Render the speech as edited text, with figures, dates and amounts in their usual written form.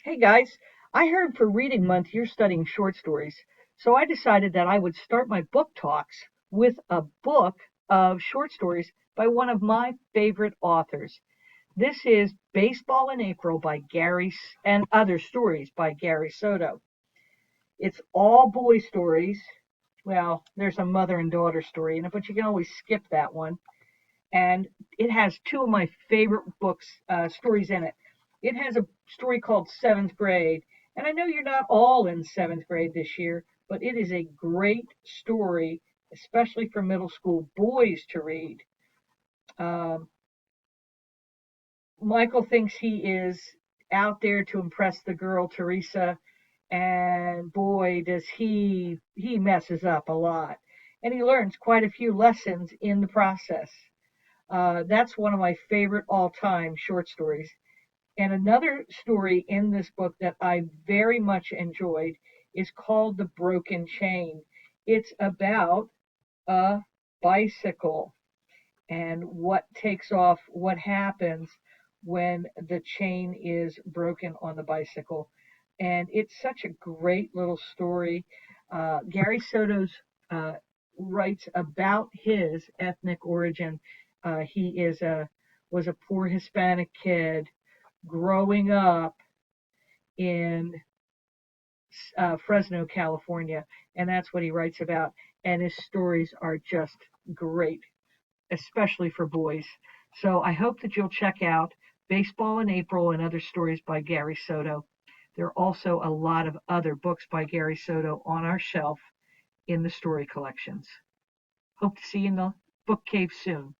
Hey guys, I heard for Reading Month you're studying short stories, so I decided that I would start my book talks with a book of short stories by one of my favorite authors. This is Baseball in April by and Other Stories by Gary Soto. It's all boy stories. Well, there's a mother and daughter story in it, but you can always skip that one. And it has two of my favorite stories in it. It has a story called Seventh Grade, and I know you're not all in seventh grade this year, but it is a great story, especially for middle school boys to read. Um, Michael thinks he is out there to impress the girl Teresa, and boy, does he messes up a lot, and he learns quite a few lessons in the process. That's one of my favorite all time short stories. And another story in this book that I very much enjoyed is called The Broken Chain. It's about a bicycle and what takes off, what happens when the chain is broken on the bicycle. And it's such a great little story. Gary Soto's uh, writes about his ethnic origin. He is a was a poor Hispanic kid growing up in Fresno, California, and that's what he writes about. And his stories are just great, especially for boys. So I hope that you'll check out Baseball in April and Other Stories by Gary Soto. There are also a lot of other books by Gary Soto on our shelf in the story collections. Hope to see you in the book cave soon.